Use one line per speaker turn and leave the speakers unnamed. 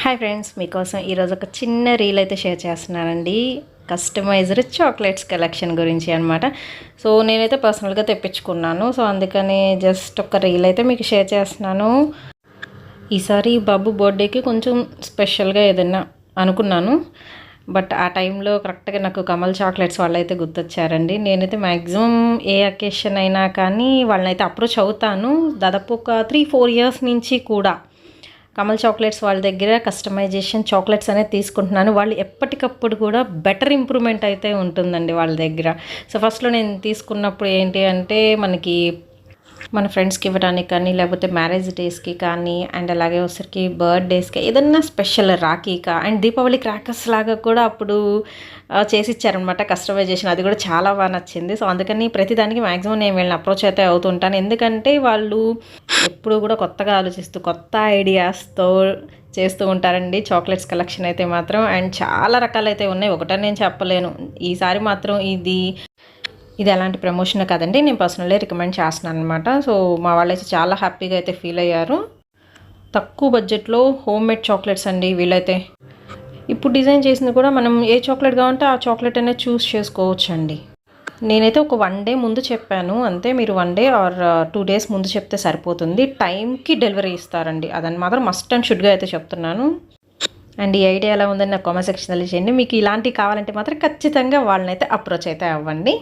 Hi friends, మీకోసం ఈరోజు ఒక చిన్న రీల్ అయితే షేర్ చేస్తున్నానండి. కస్టమైజ్డ్ చాక్లెట్స్ కలెక్షన్ గురించి అనమాట. సో నేనైతే పర్సనల్గా తెప్పించుకున్నాను. సో అందుకని జస్ట్ ఒక రీల్ అయితే మీకు షేర్ చేస్తున్నాను. ఈసారి బాబు బర్త్డేకి కొంచెం స్పెషల్గా ఏదైనా అనుకున్నాను. బట్ ఆ టైంలో కరెక్ట్గా నాకు కమల్ చాక్లెట్స్ వాళ్ళైతే గుర్తొచ్చారండి. నేనైతే మ్యాక్సిమం ఏ అకేషన్ అయినా కానీ వాళ్ళనైతే అప్రోచ్ అవుతాను. దాదాపు ఒక 3-4 ఇయర్స్ నుంచి కూడా కమల్ చాక్లెట్స్ వాళ్ళ దగ్గర కస్టమైజేషన్ చాక్లెట్స్ అనేది తీసుకుంటున్నాను. వాళ్ళు ఎప్పటికప్పుడు కూడా బెటర్ ఇంప్రూవ్మెంట్ అయితే ఉంటుందండి వాళ్ళ దగ్గర. సో ఫస్ట్లో నేను తీసుకున్నప్పుడు ఏంటి అంటే మన ఫ్రెండ్స్కి ఇవ్వడానికి కానీ, లేకపోతే మ్యారేజ్ డేస్కి కానీ, అండ్ అలాగే వచ్చరికి బర్త్డేస్కి ఏదన్నా స్పెషల్ రాఖీకా అండ్ దీపావళి క్రాకర్స్ లాగా కూడా అప్పుడు చేసి ఇచ్చారనమాట కస్టమైజేషన్. అది కూడా చాలా బాగా నచ్చింది. సో అందుకని ప్రతిదానికి మ్యాక్సిమం నేను వీళ్ళని అప్రోచ్ అయితే అవుతుంటాను. ఎందుకంటే వాళ్ళు ఎప్పుడు కూడా కొత్తగా ఆలోచిస్తూ కొత్త ఐడియాస్తో చేస్తూ ఉంటారండి చాక్లెట్స్ కలెక్షన్ అయితే మాత్రం. అండ్ చాలా రకాలైతే ఉన్నాయి, ఒకటని నేను చెప్పలేను. ఈసారి మాత్రం ఇది ఎలాంటి ప్రమోషన్ కదండి, నేను పర్సనల్లీ రికమెండ్ చేస్తున్నాను అనమాట. సో మా వాళ్ళైతే చాలా హ్యాపీగా అయితే ఫీల్ అయ్యారు. తక్కువ బడ్జెట్లో హోమ్ మేడ్ చాక్లెట్స్ అండి వీళ్ళైతే. ఇప్పుడు డిజైన్ చేసింది కూడా మనం ఏ చాక్లెట్ కావాలంటే ఆ చాక్లెట్ అనేది చూస్ చేసుకోవచ్చు అండి. నేనైతే ఒక 1 డే ముందు చెప్పాను అంతే. మీరు 1 డే ఆర్ 2 డేస్ ముందు చెప్తే సరిపోతుంది. టైంకి డెలివరీ ఇస్తారండి, అదని మాత్రం మస్ట్ అండ్ షుడ్గా అయితే చెప్తున్నాను. అండ్ ఈ ఐడియా ఎలా ఉందని నాకు కామెంట్ సెక్షన్లో చేయండి. మీకు ఇలాంటివి కావాలంటే మాత్రం ఖచ్చితంగా వాళ్ళనైతే అప్రోచ్ అయితే అవ్వండి.